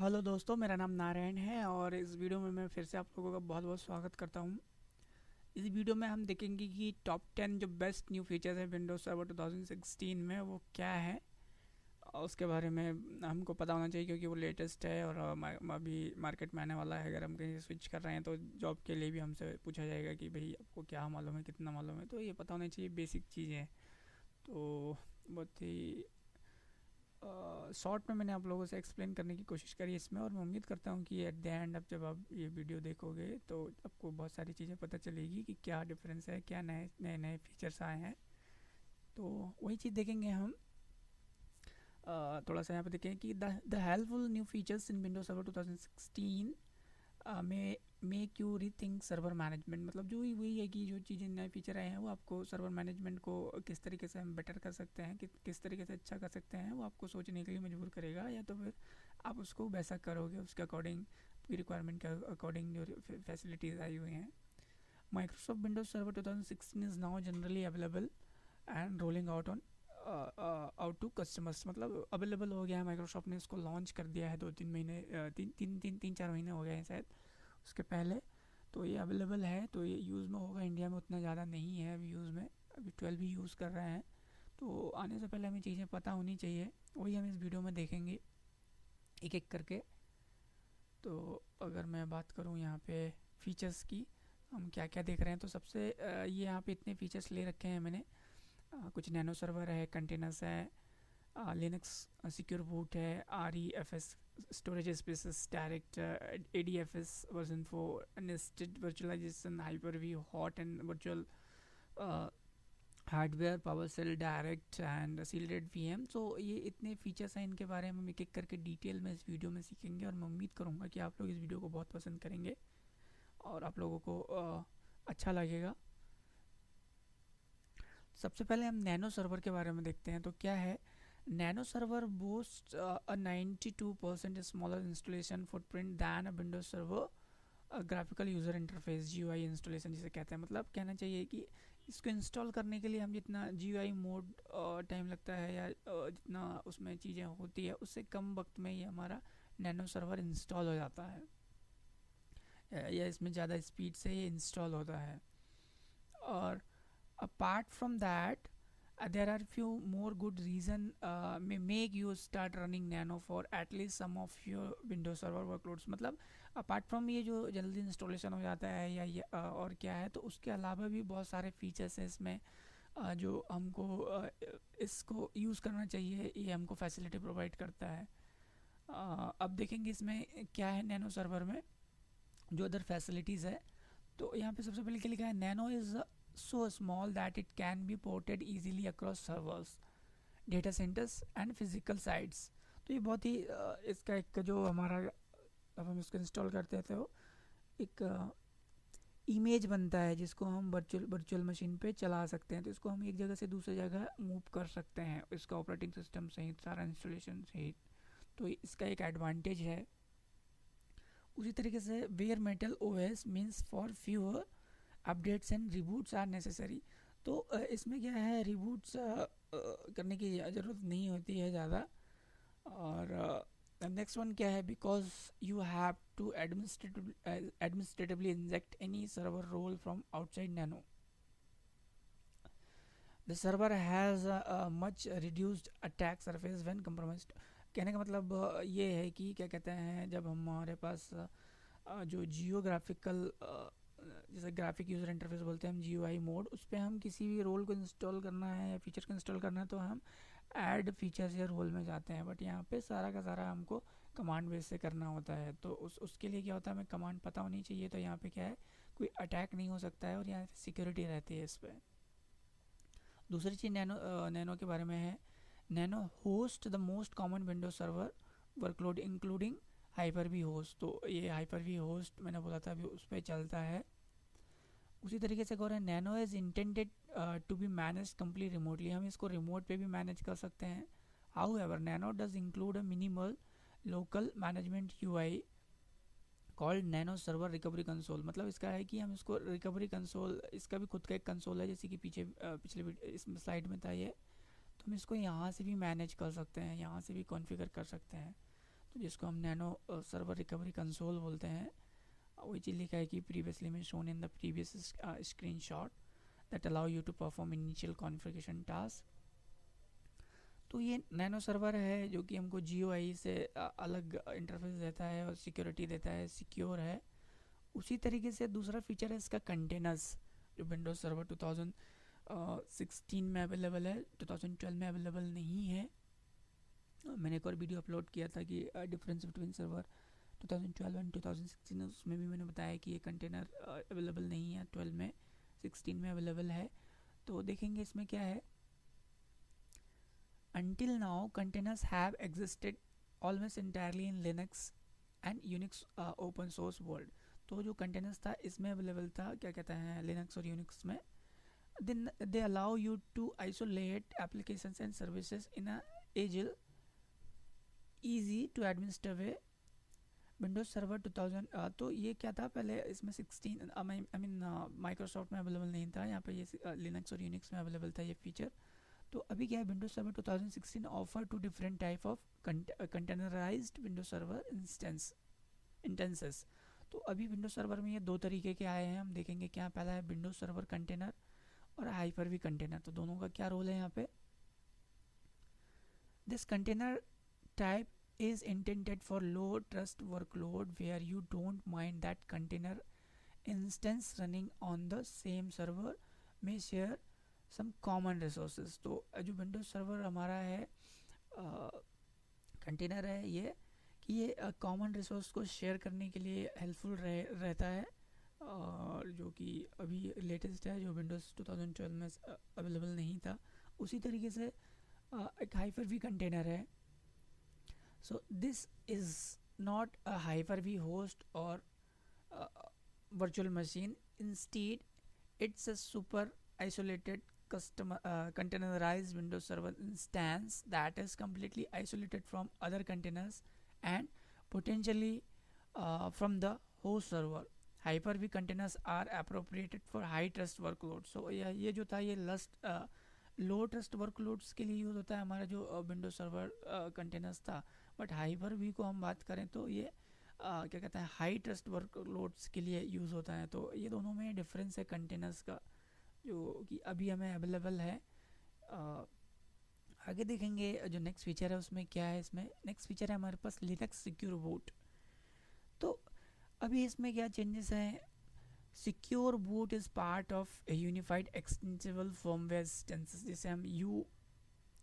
Hello दोस्तों, मेरा नाम नारायण है और इस वीडियो में मैं फिर से आप लोगों का बहुत बहुत स्वागत करता हूं। इस वीडियो में हम देखेंगे कि टॉप 10 जो बेस्ट न्यू फीचर्स है विंडोज सर्वर 2016 में वो क्या है। और उसके बारे में हमको पता होना चाहिए क्योंकि वो लेटेस्ट है और अभी मार्केट में आने वाला है। अगर हम कहीं स्विच कर रहे हैं तो जॉब के लिए भी हमसे पूछा जाएगा कि भाई आपको क्या मालूम है, कितना मालूम है, तो ये पता होना चाहिए, बेसिक चीज़ें हैं। तो बहुत ही शॉर्ट में मैंने आप लोगों से एक्सप्लेन करने की कोशिश करी इसमें, और मैं उम्मीद करता हूँ कि एट द एंड अब जब आप ये वीडियो देखोगे तो आपको बहुत सारी चीज़ें पता चलेगी कि क्या डिफरेंस है, क्या नए नए नए फीचर्स आए हैं। तो वही चीज़ देखेंगे हम। थोड़ा सा यहाँ पे देखें कि the helpful new features in Windows server 2016 में make you rethink server management. मतलब जो ही वही है कि जो चीज़ें नए फीचर आए हैं वो आपको सर्वर मैनेजमेंट को किस तरीके से हम बेटर कर सकते हैं, किस तरीके से अच्छा कर सकते हैं, वो आपको सोचने के लिए मजबूर करेगा, या तो फिर आप उसको वैसा करोगे उसके अकॉर्डिंग, आपकी रिक्वायरमेंट के अकॉर्डिंग जो फैसिलिटीज़ आई हुई हैं। Microsoft Windows server 2016 is now generally available and rolling out on out to customers. मतलब अवेलेबल हो गया है, माइक्रोसॉफ्ट ने इसको लॉन्च कर दिया है 2-3 महीने, 3-4 महीने हो गए हैं शायद उसके पहले। तो ये अवेलेबल है, तो ये यूज़ में होगा। इंडिया में उतना ज़्यादा नहीं है अभी यूज़ में, अभी 12 ही यूज़ कर रहे हैं। तो आने से पहले हमें चीज़ें पता होनी चाहिए, वही हम इस वीडियो में देखेंगे एक एक करके। तो अगर मैं बात करूँ यहाँ पे फीचर्स की, हम क्या क्या देख रहे हैं, तो सबसे ये यहाँ पे इतने फीचर्स ले रखे हैं मैंने। कुछ नैनो सर्वर है, कंटेनर्स है, लिनक्स सिक्योर बूट है, REFS storage spaces, direct ADFS version 4, nested virtualization, Hyper V hot and virtual hardware, power cell, direct and shielded VM। So ये इतने फीचर्स हैं, इनके बारे में हम एक एक करके डिटेल में इस वीडियो में सीखेंगे, और मैं उम्मीद करूँगा कि आप लोग इस वीडियो को बहुत पसंद करेंगे और आप लोगों को अच्छा लगेगा। सबसे पहले हम नैनो सर्वर के बारे में देखते हैं। तो क्या है नैनो सर्वर? बोस्ट अ 92% स्मॉलर इंस्टॉलेशन फुटप्रिंट दैन अ Windows server graphical user interface, GUI installation जिसे कहते हैं। मतलब कहना चाहिए कि इसको इंस्टॉल करने के लिए हम जितना GUI मोड टाइम लगता है, या जितना उसमें चीज़ें होती है, उससे कम वक्त में ये हमारा नैनो सर्वर इंस्टॉल हो जाता है, या इसमें ज़्यादा स्पीड से ये इंस्टॉल होता है। और apart from that, there are few more good reason may make you start running nano for at least some of your windows server workloads। मतलब apart from ये जो जल्दी इंस्टॉलेशन हो जाता है, या ये और क्या है, तो उसके अलावा भी बहुत सारे फीचर्स हैं इसमें जो हमको इसको यूज़ करना चाहिए, ये हमको फैसिलिटी प्रोवाइड करता है। अब देखेंगे इसमें क्या है नैनो सर्वर में जो अदर फैसिलिटीज़ है। तो यहाँ पे सबसे पहले क्या लिखा है, nano is so small that it can be ported easily across servers, data centers and physical sites। तो ये बहुत ही इसका एक जो हमारा, अब हम इसको इंस्टॉल करते हैं तो एक इमेज बनता है जिसको हम वर्चुअल मशीन पे चला सकते हैं। तो इसको हम एक जगह से दूसरी जगह मूव कर सकते हैं, इसका ऑपरेटिंग सिस्टम सहित, सारा इंस्टॉलेशन सहित। तो इसका एक एडवांटेज है। उसी तरीके से bare metal OS means for fewer updates and reboots are necessary. तो इसमें क्या है, रिबूट्स करने की ज़रूरत नहीं होती है ज़्यादा। और नेक्स्ट वन क्या है, because you have to administratively inject any server role from outside nano, the server has much reduced attack surface when compromised. कहने का मतलब ये है कि क्या कहते हैं, जब हमारे पास जो जियोग्राफिकल, जैसे ग्राफिक यूज़र इंटरफेस बोलते हैं हम, GUI मोड, उस पर हम किसी भी रोल को इंस्टॉल करना है या फीचर को इंस्टॉल करना है तो हम ऐड फीचर्स या रोल में जाते हैं। बट यहाँ पे सारा का सारा हमको कमांड बेस से करना होता है। तो उसके लिए क्या होता है, हमें कमांड पता होनी चाहिए। तो यहाँ पे क्या है, कोई अटैक नहीं हो सकता है और यहाँ पे सिक्योरिटी रहती है इस पर। दूसरी चीज़ नैनो के बारे में है, nano host the most common Windows server workload including Hyper V host. तो ये हाइपर वी होस्ट मैंने बोला था अभी उस पर चलता है। उसी तरीके से है, nano is intended to be manage complete remotely. हम इसको रिमोट पे भी मैनेज कर सकते हैं। However nano does include a minimal local management UI called nano server recovery console. मतलब इसका है कि हम इसको रिकवरी कंसोल, इसका भी खुद का एक कंसोल है, जैसे कि पीछे पिछले इस स्लाइड में था ये। तो हम इसको यहाँ से भी मैनेज कर सकते हैं, यहाँ से भी कॉन्फ़िगर कर सकते हैं। तो जिसको हम नैनो सर्वर रिकवरी कंसोल बोलते हैं। वही चीज़ लिखा है कि प्रीवियसली में shown in the previous screenshot that allow you to perform initial configuration task. तो ये नैनो सर्वर है जो कि हमको GUI से अलग इंटरफेस देता है और सिक्योरिटी देता है, सिक्योर है। उसी तरीके से दूसरा फीचर है इसका कंटेनर्स, जो विंडोज सर्वर 2016 में अवेलेबल है, 2012 में अवेलेबल नहीं है। मैंने एक और वीडियो अपलोड किया था कि डिफरेंस बिटवीन सर्वर 2012 एंड 2016, उसमें भी मैंने बताया कि ये कंटेनर अवेलेबल नहीं है 12 में, 16 में अवेलेबल है। तो देखेंगे इसमें क्या है। Until now, containers have existed almost entirely in Linux and Unix open source world. तो जो containers था इसमें अवेलेबल था, क्या कहते हैं, Linux और Unix में। Then they allow you to isolate applications and services in a agile, easy to administer way. Windows Server 2000 तो ये क्या था पहले, इसमें 16 आई मीन माइक्रोसॉफ्ट में अवेलेबल नहीं था, यहाँ पे ये Linux और Unix में अवेलेबल था ये फीचर। तो अभी क्या है, Windows server 2016 offer two different type of containerized Windows Server instances. तो अभी विंडोज सर्वर में ये दो तरीके के आए हैं, हम देखेंगे क्या। पहला है विंडोज सर्वर कंटेनर और हाइपर-वी कंटेनर। तो दोनों का क्या रोल है यहाँ पे। This container type is intended for low trust workload where you don't mind that container instance running on the same server may share some common resources। तो जो विंडोज सर्वर हमारा है कंटेनर है ये, कि ये कॉमन रिसोर्स को share करने के लिए हेल्पफुल रहता है, और जो कि अभी लेटेस्ट है, जो विंडोज़ 2012 में अवेलेबल नहीं था। उसी तरीके से एक हाइपर-वी कंटेनर है। So this is not a Hyper-V host or virtual machine. Instead, it's a super isolated containerized Windows Server instance that is completely isolated from other containers and potentially from the host server. Hyper-V containers are appropriated for high trust workloads. So ये जो था ये लो trust workloads के लिए use होता है हमारा जो विंडोज सर्वर कंटेनर्स था। बट हाइपर-वी को हम बात करें तो ये क्या कहते हैं, हाई ट्रस्ट वर्कलोड्स के लिए यूज़ होता है। तो ये दोनों में डिफरेंस है कंटेनर्स का, जो कि अभी हमें अवेलेबल है। आगे देखेंगे जो नेक्स्ट फीचर है उसमें क्या है। इसमें नेक्स्ट फीचर है हमारे पास लिनक्स सिक्योर बूट। तो अभी इसमें क्या चेंजेस हैं। Secure boot is part of unified extensible firmware instances, जिसे हम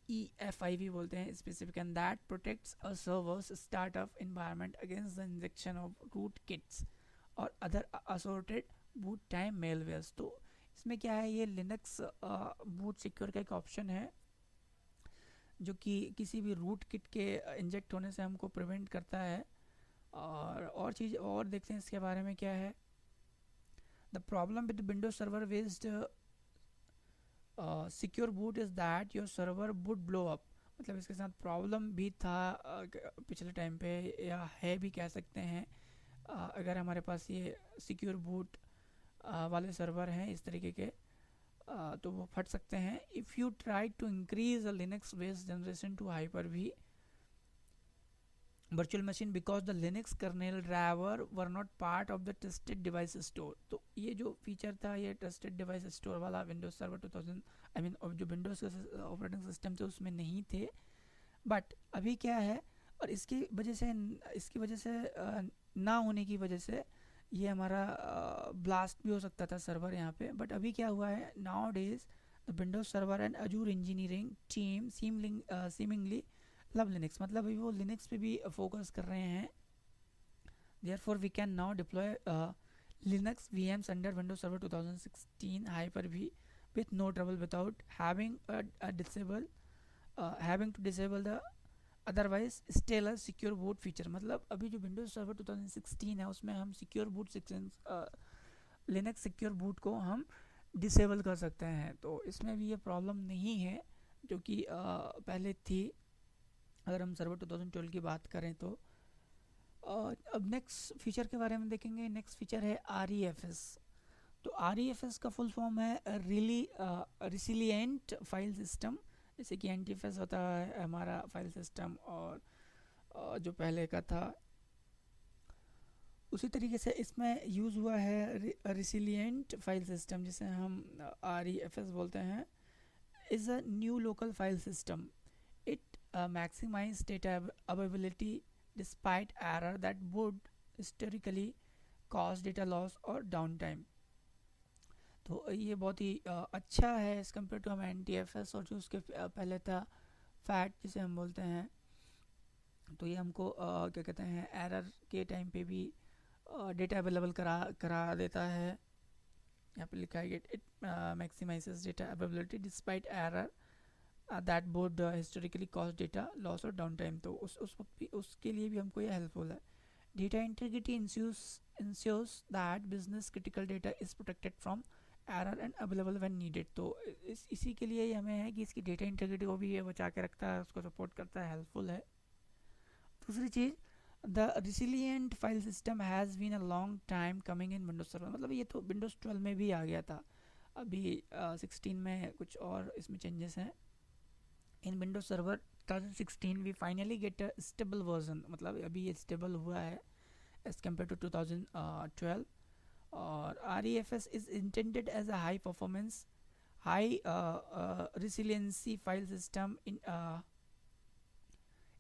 UEFI बोलते हैं specific, and that protects a servers startup environment against the injection of root kits और other assorted boot time malwares. तो इसमें क्या है, ये लिनक्स बूट सिक्योर का एक ऑप्शन है जो कि किसी भी रूट किट के इंजेक्ट होने से हमको प्रिवेंट करता है। और चीज़ और देखते हैं इसके बारे में क्या है। The problem with Windows Server based secure boot is that your server would blow up। मतलब इसके साथ प्रॉब्लम भी था पिछले टाइम पे, या है भी कह सकते हैं। अगर हमारे पास ये सिक्योर बूट वाले सर्वर हैं इस तरीके के, तो वो फट सकते हैं। If you try to increase a Linux based generation two Hyper-V virtual machine because the Linux kernel driver were not part of the trusted device store। तो ये जो फीचर था ये ट्रस्टेड डिवाइस स्टोर वाला विंडोज सर्वर 2000 आई मीन जो Windows का operating system थे उसमें नहीं थे। बट अभी क्या है, और इसकी वजह से ना होने की वजह से ये हमारा ब्लास्ट भी हो सकता था सर्वर यहाँ पे। बट अभी क्या हुआ है, now days the Windows server and Azzur engineering team seemingly love Linux. मतलब अभी वो लिनक्स पे भी फोकस कर रहे हैं। Therefore we can now deploy Linux VMs under Windows server 2016 Hyper-V with no trouble without having to disable the otherwise still a secure boot feature। मतलब अभी जो विंडोज सर्वर 2016 है उसमें हम secure boot Linux secure boot को हम disable कर सकते हैं। तो इसमें भी ये प्रॉब्लम नहीं है जो कि पहले थी अगर हम सर्वर 2012 की बात करें तो। अब नेक्स्ट फीचर के बारे में देखेंगे। नेक्स्ट फीचर है REFS। तो REFS का फुल फॉर्म है रिसिलिएंट फाइल सिस्टम, जैसे कि एंटीफेस होता है हमारा फाइल सिस्टम, और जो पहले का था। उसी तरीके से इसमें यूज़ हुआ है रिसिलिएंट फाइल सिस्टम, जिसे हम REFS बोलते हैं, is a new local file system. It maximize data availability despite error that would historically cause data loss और डाउन टाइम। तो ये बहुत ही अच्छा है एज़ कम्पेयर टू हम NTFS और जो उसके पहले था फैट जिसे हम बोलते हैं। तो ये हमको क्या कहते हैं, एरर के टाइम पे भी डेटा अवेलेबल करा देता है। यहाँ पे लिखा है it maximises data availability despite error that would historically cause data loss और डाउन टाइम। तो उस वक्त भी उसके लिए भी हमको ये हेल्पफुल है। Data integrity ensures that business critical data is protected from error and available when needed. तो इसी के लिए हमें है कि इसकी डेटा इंटीग्रिटी को भी ये बचा के रखता है, उसको सपोर्ट करता है, हेल्पफुल है। दूसरी चीज़, the resilient file system has been a long time coming in Windows Server. मतलब ये तो विंडोज 12 में भी आ गया था, अभी 16 में कुछ और इसमें चेंजेस हैं। In Windows server 2016 we finally get a stable version, मतलब अभी ये स्टेबल हुआ है एज कम्पेयर टू 2012। और REFS is intended as a high performance high resiliency file system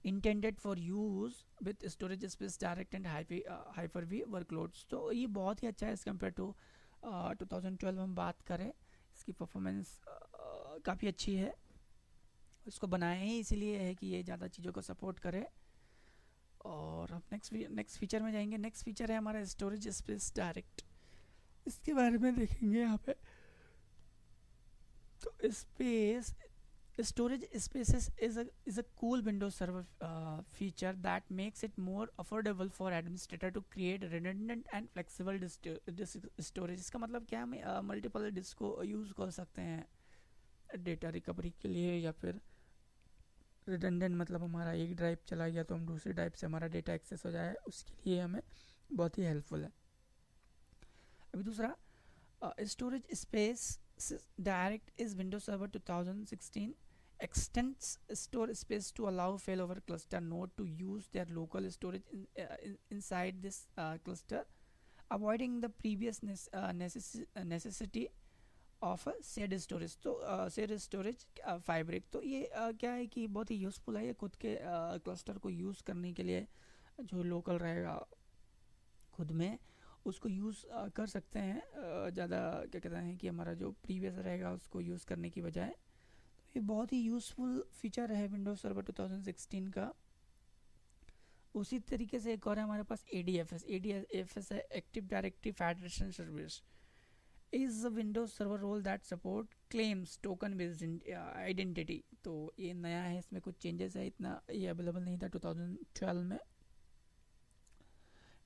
intended for use with storage space direct and Hyper-V workloads। तो ये बहुत ही अच्छा है एज़ कम्पेयर टू 2012 हम बात करें। इसकी परफॉर्मेंस काफ़ी अच्छी है। इसको बनाए ही इसीलिए है कि ये ज़्यादा चीज़ों को सपोर्ट करे। और अब नेक्स्ट फीचर में जाएंगे। नेक्स्ट फीचर है हमारा स्टोरेज स्पेस डायरेक्ट। इसके बारे में देखेंगे यहाँ पे। तो storage spaces is a cool Windows Server feature that makes it more affordable for administrator to create redundant and flexible disk storage। इसका मतलब क्या, हम मल्टीपल डिस्क को यूज़ कर सकते हैं डेटा रिकवरी के लिए, या फिर रिडंडेंट मतलब हमारा एक ड्राइव चला गया तो हम दूसरी ड्राइव से हमारा डेटा एक्सेस हो जाए, उसके लिए हमें बहुत ही हेल्पफुल है। अभी दूसरा, storage space direct is Windows Server 2016 extends store space to allow failover cluster node to use their local storage inside this cluster, avoiding the previous necessity of a shared storage। तो shared storage fabric, तो ये क्या है कि बहुत ही useful है। ये खुद के क्लस्टर को यूज़ करने के लिए जो लोकल रहेगा खुद में उसको यूज़ कर सकते हैं, ज़्यादा क्या कहते हैं कि हमारा जो प्रीवियस रहेगा उसको यूज़ करने की बजाय। तो ये बहुत ही यूज़फुल फीचर है विंडोज सर्वर 2016 का। उसी तरीके से एक और है हमारे पास ADFS है, active directory federation service. Is a Windows server role that support claims token based identity. तो ये नया है, इसमें कुछ चेंजेस है, इतना ये अवेलेबल नहीं था 2012 में।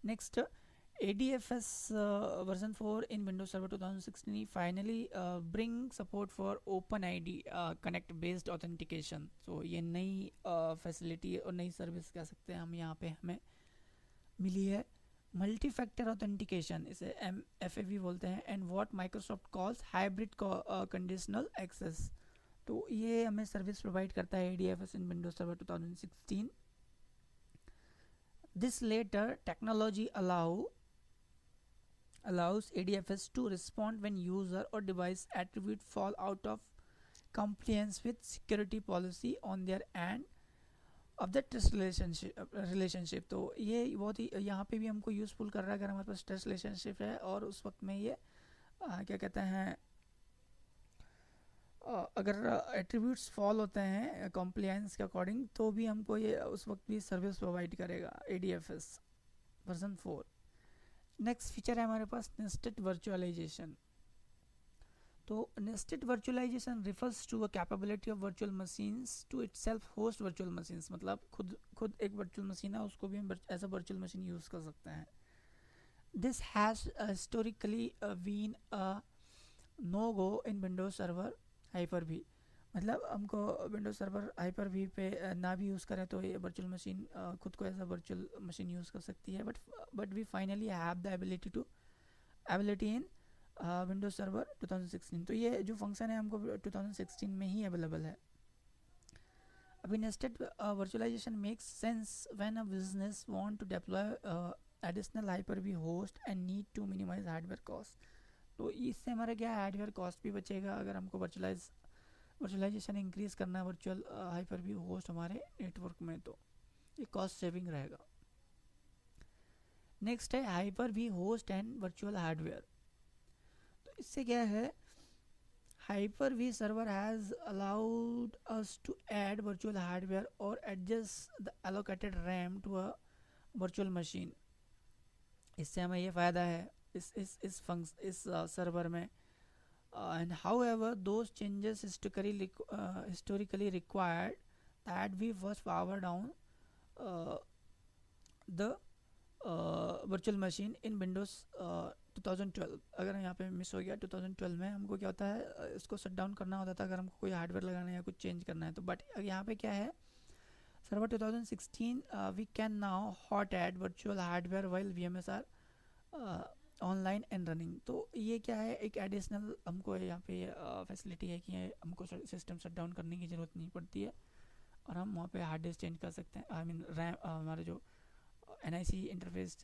Next, ADFS version 4 in Windows Server 2016 finally bring support for OpenID Connect based authentication। so ये नई फैसिलिटी और नई सर्विस कह सकते हैं हम, यहाँ पे हमें मिली है। मल्टी फैक्टर ऑथेंटिकेशन, इसे MFAV बोलते हैं, and what Microsoft calls hybrid conditional access. तो ये हमें सर्विस प्रोवाइड करता है ADFS in Windows Server 2016। This later technology allows ADFS to respond when user or device attribute fall out of compliance with security policy on their end of the trust relationship। तो ये बहुत ही यहाँ पे भी हमको useful कर रहा है अगर हमारे पास ट्रस्ट रिलेशनशिप है और उस वक्त में ये क्या कहते हैं, अगर एट्रीब्यूट्स फॉल होते हैं कॉम्प्लायंस के अकॉर्डिंग, तो भी हमको ये उस वक्त भी सर्विस प्रोवाइड करेगा ADFS वर्जन 4। नेक्स्ट फीचर है हमारे पास नेस्टेड वर्चुअलाइजेशन। तो nested virtualization refers to a capability of virtual machines to itself host virtual machines. मतलब खुद एक वर्चुअल मशीन है, उसको भी हम as a virtual machine use कर सकते हैं। This has historically been a no go in Windows server Hyper-V। मतलब हमको विंडोज सर्वर Hyper-V पे ना भी यूज़ करें तो ये वर्चुअल मशीन खुद को as a virtual machine use कर सकती है। But we finally have the ability in Windows server 2016। तो ये जो फंक्शन है हमको 2016 में ही अवेलेबल है। अभी nested virtualization makes sense when a business want to deploy additional Hyper V host and need to minimize hardware cost. तो इससे हमारा क्या है, हार्डवेयर कॉस्ट भी बचेगा अगर हमको वर्चुअलाइजेशन इंक्रीज करना है वर्चुअल हाइपर वी होस्ट हमारे नेटवर्क में, तो ये कॉस्ट सेविंग रहेगा। नेक्स्ट है Hyper V host and virtual hardware. तो इससे क्या है, Hyper-V server has allowed us to add virtual hardware or adjust the allocated RAM to a virtual machine। इससे हमें ये फ़ायदा है इस सर्वर में। And however, those changes historically required that we first power down the virtual machine in Windows 2012। अगर यहाँ पे मिस हो गया 2012 में, हमको क्या होता है, इसको शट डाउन करना होता था अगर हमको कोई हार्डवेयर लगाना है या कुछ चेंज करना है। तो बट यहाँ पे क्या है, server 2016 we can now hot add virtual hardware while VMS are online and running. तो ये क्या है, एक एडिशनल हमको यहाँ पे फैसिलिटी है कि हमको सिस्टम शट डाउन करने की ज़रूरत नहीं पड़ती है और हम वहाँ पे हार्ड डिस्क चेंज कर सकते हैं, आई मीन रैम, हमारे जो NIC इंटरफेस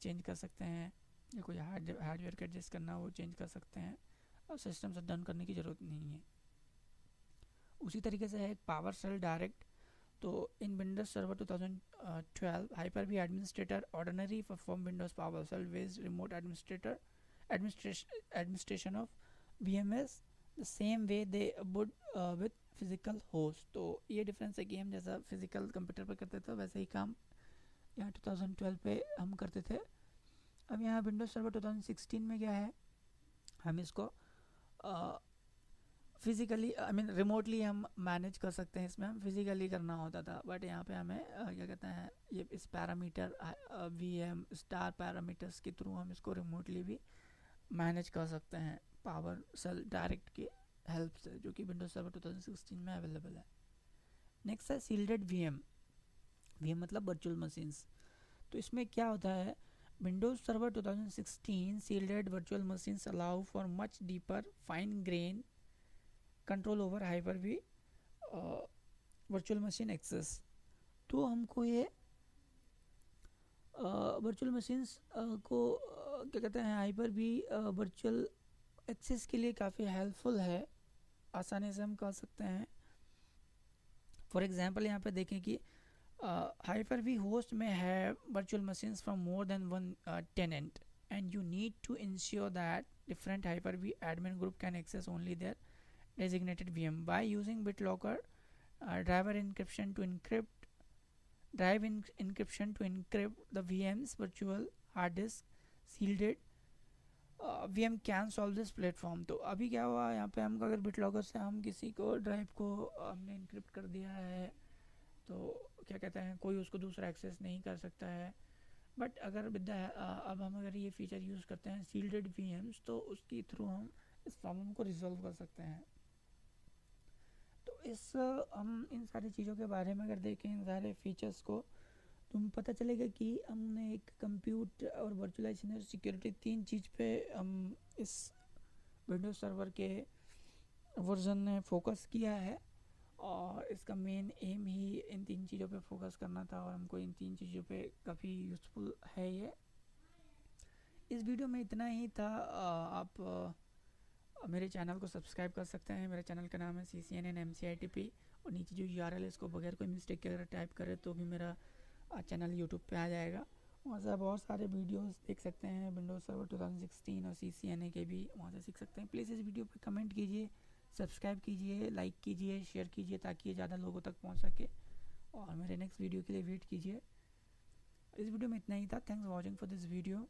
चेंज कर सकते हैं, या कोई हार्डवेयर का एडजस्ट करना वो चेंज कर सकते हैं और सिस्टम शट डाउन करने की ज़रूरत नहीं है। उसी तरीके से है एक पावर सेल डायरेक्ट। तो in Windows Server 2012 Hyper-V administrator ordinary perform Windows PowerShell based remote administration of VMS the same way they would with physical host. तो ये डिफरेंस है कि हम जैसा फिजिकल कंप्यूटर पर करते थे वैसे ही काम यहाँ 2012 पे हम करते थे। अब यहाँ विंडोज सर्वर 2016 में क्या है, हम इसको फिज़िकली आई मीन रिमोटली हम मैनेज कर सकते हैं। इसमें हम फिज़िकली करना होता था, बट यहाँ पे हमें क्या कहते हैं, ये इस पैरामीटर VM स्टार पैरामीटर्स के थ्रू हम इसको रिमोटली भी मैनेज कर सकते हैं पावर सेल डायरेक्ट की हेल्प से, जो कि विंडोज सर्वर 2016 में अवेलेबल है। नेक्स्ट है सील्डेड VM मतलब वर्चुअल मशीन्स। तो इसमें क्या होता है, Windows server 2016 shielded virtual machines allow for much deeper fine grain control over Hyper-V virtual machine access. तो हमको ये वर्चुअल मशीन्स को क्या कहते हैं, Hyper-V वर्चुअल एक्सेस के लिए काफ़ी हेल्पफुल है, आसानी से हम कर सकते हैं। फॉर एग्जांपल यहाँ पे देखें कि Hyper-V host may have virtual machines from more than one tenant, and you need to ensure that different Hyper-V admin group can access only their designated VM by using BitLocker drive encryption to encrypt the VM's virtual hard disk shielded VM can solve this platform। तो अभी क्या हुआ यहाँ पे, हम अगर BitLocker से हम किसी को ड्राइव को हमने इनक्रिप्ट कर दिया है तो क्या कहते हैं, कोई उसको दूसरा एक्सेस नहीं कर सकता है। बट अगर अब हम अगर ये फीचर यूज़ करते हैं सील्डेड VMs, तो उसके थ्रू हम इस प्रॉब्लम को रिजॉल्व कर सकते हैं। तो हम इन सारी चीज़ों के बारे में अगर देखें, इन सारे फीचर्स को, तो हमें पता चलेगा कि हमने एक कंप्यूट और वर्चुअलाइजेशन और सिक्योरिटी 3 चीज़ पे हम इस विंडोज सर्वर के वर्जन ने फोकस किया है, और इसका मेन एम ही इन 3 चीज़ों पे फोकस करना था, और हमको इन 3 चीज़ों पे काफ़ी यूज़फुल है ये। इस वीडियो में इतना ही था। आप मेरे चैनल को सब्सक्राइब कर सकते हैं। मेरे चैनल का नाम है CCNN MCITP, और नीचे जो URL है इसको बगैर कोई मिस्टेक के अगर टाइप करें तो भी मेरा चैनल यूट्यूब पे आ जाएगा। वहाँ से आप बहुत सारे वीडियोस देख सकते हैं, विंडोज सर्वर 2016 और CCNA के भी वहाँ से सीख सकते हैं। प्लीज़ इस वीडियो पर कमेंट कीजिए, सब्सक्राइब कीजिए, लाइक कीजिए, शेयर कीजिए, ताकि ये ज़्यादा लोगों तक पहुंच सके, और मेरे नेक्स्ट वीडियो के लिए वेट कीजिए। इस वीडियो में इतना ही था। Thanks for watching for this video.